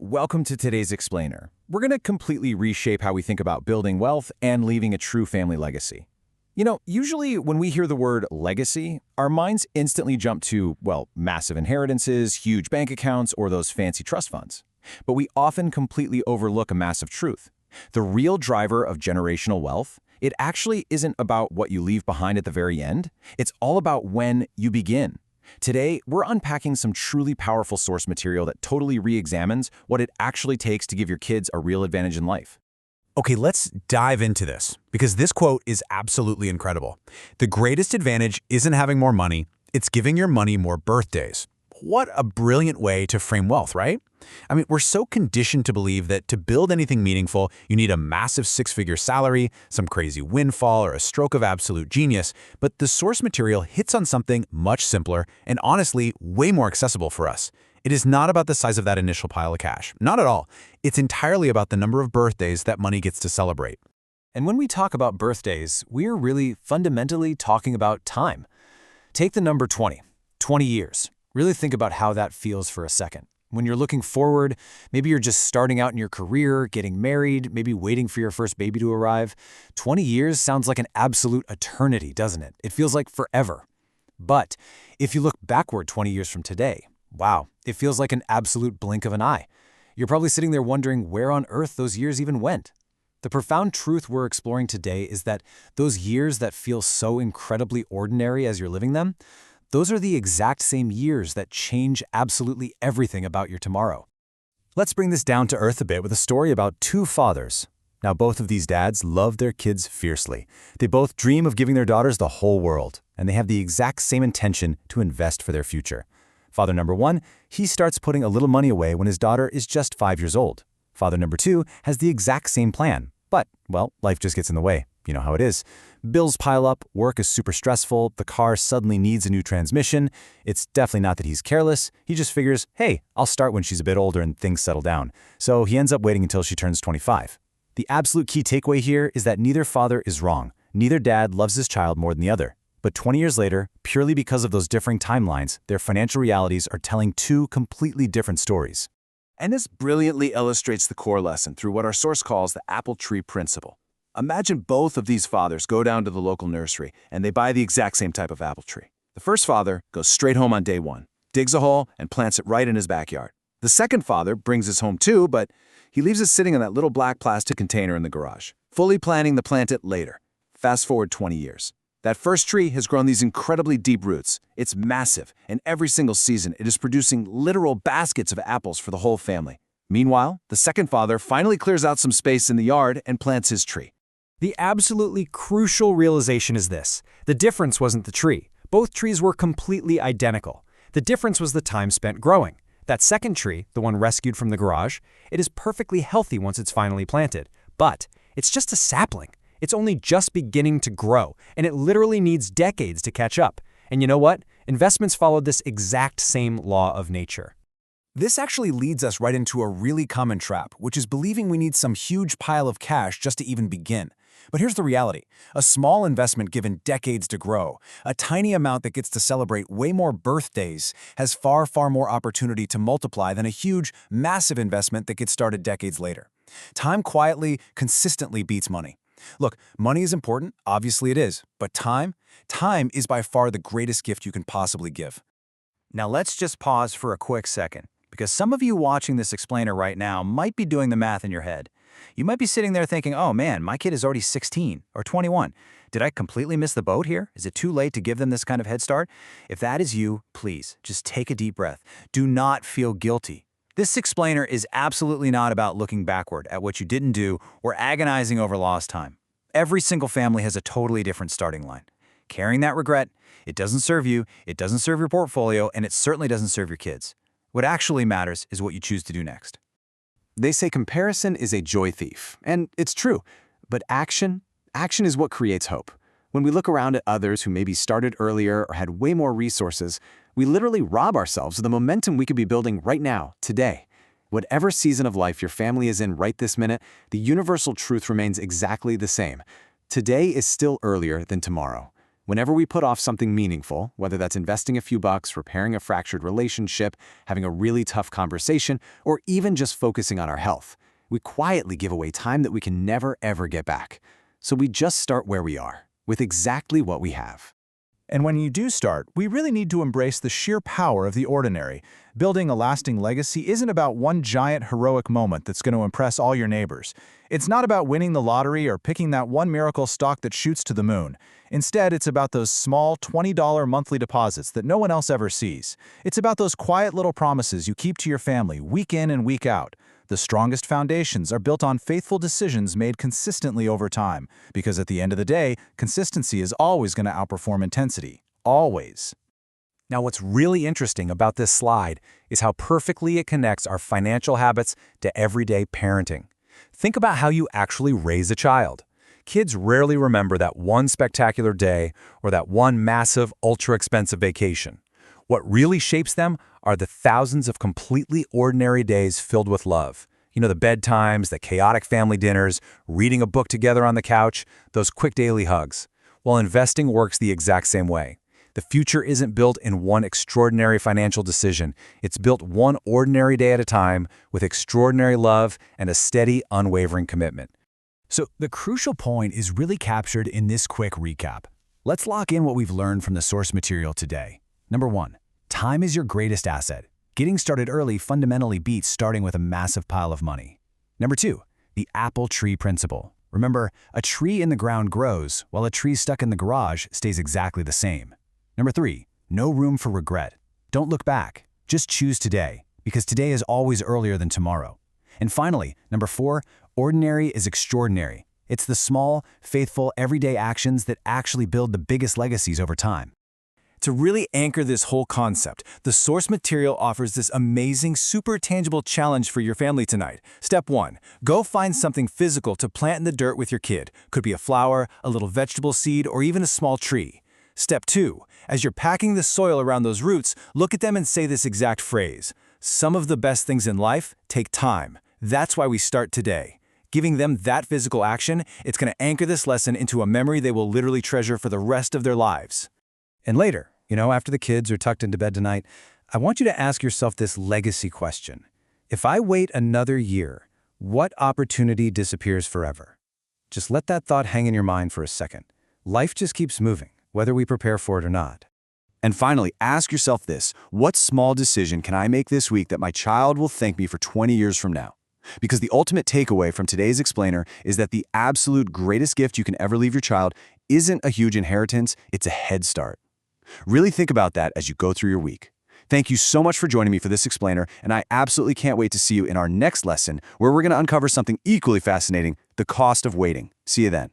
welcome to today's Explainer. We're going to completely reshape how we think about building wealth and leaving a true family legacy. Usually when we hear the word legacy, our minds instantly jump to, well, massive inheritances, huge bank accounts, or those fancy trust funds. But we often completely overlook a massive truth. The real driver of generational wealth, it actually isn't about what you leave behind at the very end. It's all about when you begin. Today, we're unpacking some truly powerful source material that totally re-examines what it actually takes to give your kids a real advantage in life. Okay, let's dive into this, because this quote is absolutely incredible. The greatest advantage isn't having more money, it's giving your money more birthdays. What a brilliant way to frame wealth, right? I mean, we're so conditioned to believe that to build anything meaningful, you need a massive six-figure salary, some crazy windfall, or a stroke of absolute genius, but the source material hits on something much simpler and honestly way more accessible for us. It is not about the size of that initial pile of cash. Not at all. It's entirely about the number of birthdays that money gets to celebrate. And when we talk about birthdays, we're really fundamentally talking about time. Take the number 20 years. Really think about how that feels for a second. When you're looking forward, maybe you're just starting out in your career, getting married, maybe waiting for your first baby to arrive. 20 years sounds like an absolute eternity, doesn't it? It feels like forever. But if you look backward 20 years from today, wow, it feels like an absolute blink of an eye. You're probably sitting there wondering where on earth those years even went. The profound truth we're exploring today is that those years that feel so incredibly ordinary as you're living them, those are the exact same years that change absolutely everything about your tomorrow. Let's bring this down to earth a bit with a story about two fathers. Now, both of these dads love their kids fiercely. They both dream of giving their daughters the whole world, and they have the exact same intention to invest for their future. Father number one, he starts putting a little money away when his daughter is just 5 years old. Father number two has the exact same plan, but, well, life just gets in the way. You know how it is. Bills pile up, work is super stressful, the car suddenly needs a new transmission. It's definitely not that he's careless. He just figures, hey, I'll start when she's a bit older and things settle down. So he ends up waiting until she turns 25. The absolute key takeaway here is that neither father is wrong. Neither dad loves his child more than the other. But 20 years later, purely because of those differing timelines, their financial realities are telling two completely different stories. And this brilliantly illustrates the core lesson through what our source calls the apple tree principle. Imagine both of these fathers go down to the local nursery and they buy the exact same type of apple tree. The first father goes straight home on day one, digs a hole, and plants it right in his backyard. The second father brings his home too, but he leaves it sitting in that little black plastic container in the garage, fully planning to plant it later. Fast forward 20 years. That first tree has grown these incredibly deep roots. It's massive, and every single season it is producing literal baskets of apples for the whole family. Meanwhile, the second father finally clears out some space in the yard and plants his tree. The absolutely crucial realization is this. The difference wasn't the tree. Both trees were completely identical. The difference was the time spent growing. That second tree, the one rescued from the garage, it is perfectly healthy once it's finally planted. But it's just a sapling. It's only just beginning to grow, and it literally needs decades to catch up. And you know what? Investments followed this exact same law of nature. This actually leads us right into a really common trap, which is believing we need some huge pile of cash just to even begin. But here's the reality. A small investment given decades to grow, a tiny amount that gets to celebrate way more birthdays, has far, far more opportunity to multiply than a huge, massive investment that gets started decades later. Time quietly, consistently beats money. Look, money is important, obviously it is, but time is by far the greatest gift you can possibly give. Now let's just pause for a quick second, because some of you watching this explainer right now might be doing the math in your head. You might be sitting there thinking, oh man, my kid is already 16 or 21. Did I completely miss the boat here? Is it too late to give them this kind of head start? If that is you, please, just take a deep breath. Do not feel guilty. This explainer is absolutely not about looking backward at what you didn't do or agonizing over lost time. Every single family has a totally different starting line. Carrying that regret, it doesn't serve you, it doesn't serve your portfolio, and it certainly doesn't serve your kids. What actually matters is what you choose to do next. They say comparison is a joy thief, and it's true. But action is what creates hope. When we look around at others who maybe started earlier or had way more resources, we literally rob ourselves of the momentum we could be building right now, today. Whatever season of life your family is in right this minute, the universal truth remains exactly the same. Today is still earlier than tomorrow. Whenever we put off something meaningful, whether that's investing a few bucks, repairing a fractured relationship, having a really tough conversation, or even just focusing on our health, we quietly give away time that we can never ever get back. So we just start where we are, with exactly what we have. And when you do start, we really need to embrace the sheer power of the ordinary. Building a lasting legacy isn't about one giant heroic moment that's going to impress all your neighbors. It's not about winning the lottery or picking that one miracle stock that shoots to the moon. Instead, it's about those small $20 monthly deposits that no one else ever sees. It's about those quiet little promises you keep to your family week in and week out. The strongest foundations are built on faithful decisions made consistently over time, because at the end of the day, consistency is always going to outperform intensity. Always. Now, what's really interesting about this slide is how perfectly it connects our financial habits to everyday parenting. Think about how you actually raise a child. Kids rarely remember that one spectacular day or that one massive, ultra-expensive vacation. What really shapes them are the thousands of completely ordinary days filled with love. You know, the bedtimes, the chaotic family dinners, reading a book together on the couch, those quick daily hugs. Well, investing works the exact same way. The future isn't built in one extraordinary financial decision. It's built one ordinary day at a time with extraordinary love and a steady, unwavering commitment. So the crucial point is really captured in this quick recap. Let's lock in what we've learned from the source material today. Number 1, time is your greatest asset. Getting started early fundamentally beats starting with a massive pile of money. Number 2, the apple tree principle. Remember, a tree in the ground grows, while a tree stuck in the garage stays exactly the same. Number 3, no room for regret. Don't look back. Just choose today, because today is always earlier than tomorrow. And finally, number 4, ordinary is extraordinary. It's the small, faithful, everyday actions that actually build the biggest legacies over time. To really anchor this whole concept, the source material offers this amazing, super tangible challenge for your family tonight. Step 1, go find something physical to plant in the dirt with your kid. Could be a flower, a little vegetable seed, or even a small tree. Step 2, as you're packing the soil around those roots, look at them and say this exact phrase. Some of the best things in life take time. That's why we start today. Giving them that physical action, it's going to anchor this lesson into a memory they will literally treasure for the rest of their lives. And later, after the kids are tucked into bed tonight, I want you to ask yourself this legacy question. If I wait another year, what opportunity disappears forever? Just let that thought hang in your mind for a second. Life just keeps moving, whether we prepare for it or not. And finally, ask yourself this: what small decision can I make this week that my child will thank me for 20 years from now? Because the ultimate takeaway from today's explainer is that the absolute greatest gift you can ever leave your child isn't a huge inheritance, it's a head start. Really think about that as you go through your week. Thank you so much for joining me for this explainer, and I absolutely can't wait to see you in our next lesson, where we're going to uncover something equally fascinating: the cost of waiting. See you then.